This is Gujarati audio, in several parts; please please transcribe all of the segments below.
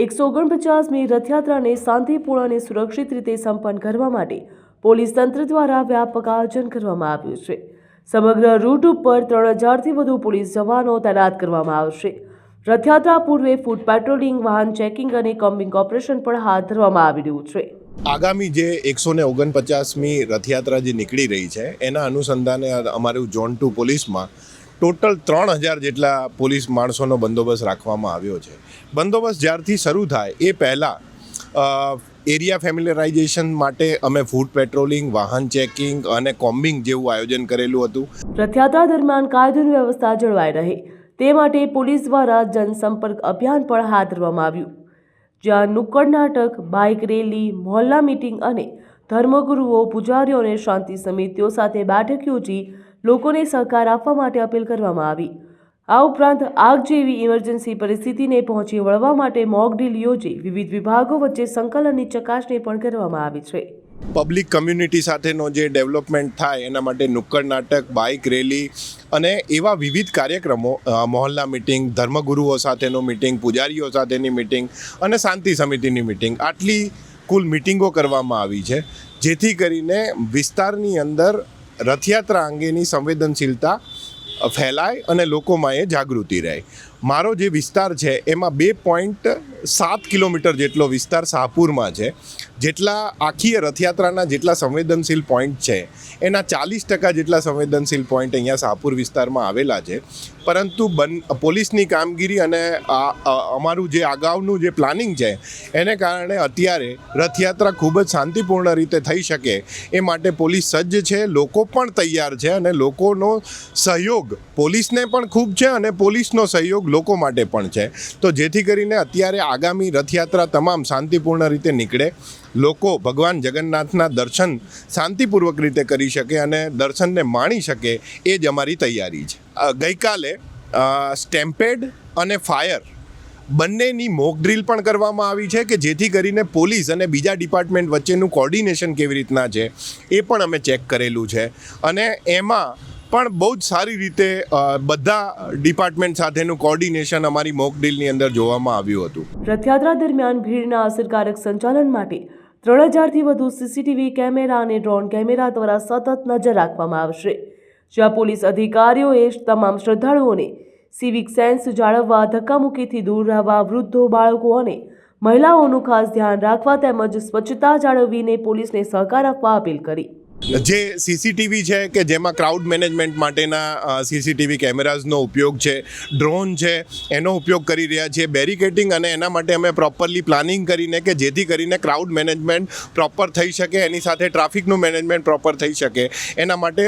149મી રથયાત્રાને શાંતિપૂર્ણ અને સુરક્ષિત રીતે સંપન્ન કરવા માટે પોલીસ તંત્ર દ્વારા વ્યાપક આયોજન કરવામાં આવ્યું છે। સમગ્ર રૂટ ઉપર 3000થી વધુ પોલીસ જવાનો તૈનાત કરવામાં આવશે। રથયાત્રા પૂર્વે ફૂટ પેટ્રોલિંગ, વાહન ચેકિંગ અને કોમ્બિંગ ઓપરેશન પણ હાથ ધરવામાં આવી રહ્યું છે। આગામી જે 149મી રથયાત્રા જે નીકળી રહી છે એના અનુસંધાને અમારું ઝોન 2 પોલીસમાં ટોટલ 3000 જેટલા પોલીસ માણસોનો બંદોબસ્ત રાખવામાં આવ્યો છે। બંદોબસ્ત જ્યારથી શરૂ થાય એ પહેલાં એરિયા ફેમિલિયરાઇઝેશન માટે અમે ફૂડ પેટ્રોલિંગ, વાહન ચેકિંગ અને કોમ્બિંગ જેવું આયોજન કરેલું હતું। રથયાત્રા દરમિયાન કાયદોની વ્યવસ્થા જળવાઈ રહે તે માટે પોલીસ દ્વારા જનસંપર્ક અભિયાન પણ હાથ ધરવામાં આવ્યું, જ્યાં નુક્કડ નાટક, બાઇક રેલી, મોહલ્લા મીટિંગ અને ધર્મગુરુઓ, પૂજારીઓ અને શાંતિ સમિતિઓ સાથે બેઠક યોજી લોકોને સહકાર આપવા માટે અપીલ કરવામાં આવી। આ ઉપરાંત આગ જેવી ઇમરજન્સી પરિસ્થિતિને પહોંચી વળવા માટે મોક ડ્રીલ યોજી વિવિધ વિભાગો વચ્ચે સંકલનની ચકાસણી પણ કરવામાં આવી છે। પબ્લિક કમ્યુનિટી સાથેનો જે ડેવલપમેન્ટ થાય એના માટે નુક્કડ નાટક, બાઇક રેલી અને એવા વિવિધ કાર્યક્રમો, મોહલ્લા મિટિંગ, ધર્મગુરુઓ સાથેનો મિટિંગ, પૂજારીઓ સાથેની મિટિંગ અને શાંતિ સમિતિની મિટિંગ, આટલી કુલ મિટિંગો કરવામાં આવી છે, જેથી કરીને વિસ્તારની અંદર રથયાત્રા અંગેની સંવેદનશીલતા ફેલાય અને લોકોમાં એ જાગૃતિ રહે। મારો જે વિસ્તાર છે એમાં 2.7 કિલોમીટર જેટલો વિસ્તાર શાહપુરમાં છે। જેટલા આખી રથયાત્રાના જેટલા સંવેદનશીલ પોઈન્ટ છે એના 40% જેટલા સંવેદનશીલ પોઈન્ટ અહીંયા શાહપુર વિસ્તારમાં આવેલા છે, પરંતુ પોલીસની કામગીરી અને અમારું જે અગાઉનું જે પ્લાનિંગ છે એને કારણે અત્યારે રથયાત્રા ખૂબ જ શાંતિપૂર્ણ રીતે થઈ શકે એ માટે પોલીસ સજ્જ છે, લોકો પણ તૈયાર છે અને લોકોનો સહયોગ પોલીસને પણ ખૂબ છે અને પોલીસનો સહયોગ લોકો માટે પણ છે। તો જેથી કરીને અત્યારે આગામી રથયાત્રા તમામ શાંતિપૂર્ણ રીતે નીકળે, લોકો ભગવાન જગન્નાથના દર્શન શાંતિપૂર્વક રીતે કરી શકે અને દર્શનને માણી શકે એ જ અમારી તૈયારી છે। ગઈકાલે સ્ટેમ્પેડ અને ફાયર બંનેની મોક ડ્રીલ પણ કરવામાં આવી છે કે જેથી કરીને પોલીસ અને બીજા ડિપાર્ટમેન્ટ વચ્ચેનું કોર્ડિનેશન કેવી રીતના છે એ પણ અમે ચેક કરેલું છે અને એમાં પણ બહુ જ સારી રીતે બધા ડિપાર્ટમેન્ટ સાથેનું કોર્ડિનેશન અમારી મોક ડ્રીલની અંદર જોવામાં આવ્યું હતું। રથયાત્રા દરમિયાન ભીડના અસરકારક સંચાલન માટે 3000થી વધુ સીસીટીવી કેમેરા અને ડ્રોન કેમેરા દ્વારા સતત નજર રાખવામાં આવશે, જ્યાં પોલીસ અધિકારીઓએ તમામ શ્રદ્ધાળુઓને સિવિક સેન્સ જાળવવા, ધક્કામુક્કીથી દૂર રહેવા, વૃદ્ધો, બાળકો અને મહિલાઓનું ખાસ ધ્યાન રાખવા તેમજ સ્વચ્છતા જાળવીને પોલીસને સહકાર આપવા અપીલ કરી। જે સીસીટીવી છે કે જેમાં ક્રાઉડ મેનેજમેન્ટ માટેના સીસીટીવી કેમેરાઝનો ઉપયોગ છે, ડ્રોન છે એનો ઉપયોગ કરી રહ્યા છીએ, બેરિકેડિંગ અને એના માટે અમે પ્રોપરલી પ્લાનિંગ કરીને કે જેથી કરીને ક્રાઉડ મેનેજમેન્ટ પ્રોપર થઈ શકે, એની સાથે ટ્રાફિકનું મેનેજમેન્ટ પ્રોપર થઈ શકે એના માટે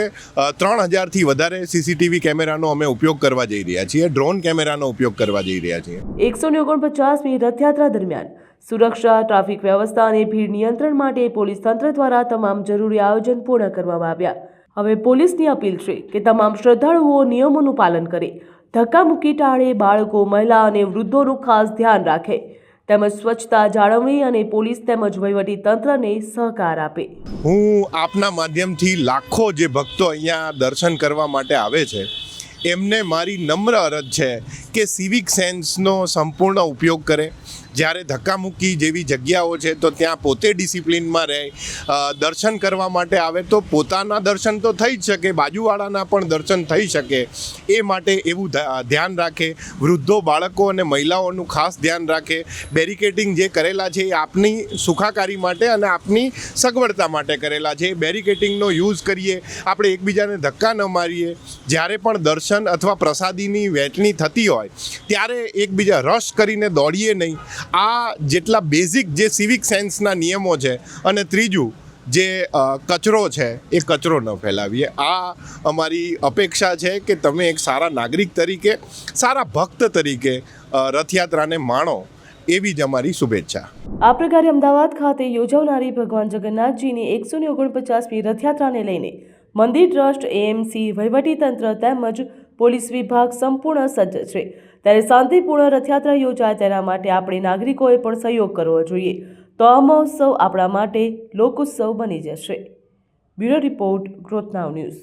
3000થી વધારે સીસીટીવી કેમેરાનો અમે ઉપયોગ કરવા જઈ રહ્યા છીએ, ડ્રોન કેમેરાનો ઉપયોગ કરવા જઈ રહ્યા છીએ। 149મી રથયાત્રા દરમિયાન સુરક્ષા, ટ્રાફિક વ્યવસ્થા અને ભીડ નિયંત્રણ માટે પોલીસ તંત્ર દ્વારા તમામ જરૂરી આયોજન પૂર્ણ કરવામાં આવ્યા। હવે પોલીસની અપીલ છે કે તમામ શ્રદ્ધાળુઓ નિયમોનું પાલન કરે, ધક્કામુક્કી ટાળે, બાળકો, મહિલા અને વૃદ્ધોનું ખાસ ધ્યાન રાખે તેમજ સ્વચ્છતા જાળવણી અને પોલીસ તેમજ વહીવટી તંત્રને સહકાર આપે। હું આપના માધ્યમથી લાખો જે ભક્તો અહીંયા દર્શન કરવા માટે આવે છે એમને મારી નમ્ર અરજ છે કે સિવિક સેન્સનો સંપૂર્ણ ઉપયોગ કરે। જ્યારે ધક્કામુક્કી જેવી જગ્યાઓ છે તો ત્યાં પોતે ડિસિપ્લિનમાં રહે, દર્શન કરવા માટે આવે તો પોતાના દર્શન તો થઈ જ શકે, બાજુવાળાના પણ દર્શન થઈ શકે એ માટે એવું ધ્યાન રાખે, વૃદ્ધો, બાળકો અને મહિલાઓનું ખાસ ધ્યાન રાખે। બેરિકેડિંગ જે કરેલા છે એ આપની સુખાકારી માટે અને આપની સગવડતા માટે કરેલા છે। બેરિકેડિંગનો યુઝ કરીએ, આપણે એકબીજાને ધક્કા ન મારીએ, જ્યારે પણ દર્શન અથવા પ્રસાદીની વહેંચણી થતી હોય ત્યારે એકબીજા રશ કરીને દોડીએ નહીં। આ જેટલા બેઝિક જે સિવિક સેન્સના નિયમો છે અને ત્રીજું જે કચરો છે એ કચરો ન ફેલાવીએ। આ અમારી અપેક્ષા છે કે તમે એક સારા નાગરિક તરીકે, સારા ભક્ત તરીકે રથયાત્રાને માણો એવી જ અમારી શુભેચ્છા। આ પ્રકારે અમદાવાદ ખાતે યોજાનારી ભગવાન જગન્નાથજીની 149મી રથયાત્રાને લઈને મંદિર ટ્રસ્ટ, એએમસી, વહીવટીતંત્ર તેમજ પોલીસ વિભાગ સંપૂર્ણ સજ્જ છે। ત્યારે શાંતિપૂર્ણ રથયાત્રા યોજાય તેના માટે આપણે નાગરિકોએ પણ સહયોગ કરવો જોઈએ, તો આ મહોત્સવ આપણા માટે લોકોત્સવ બની જશે। બ્યુરો રિપોર્ટ, ગ્રોથ નાવ ન્યૂઝ।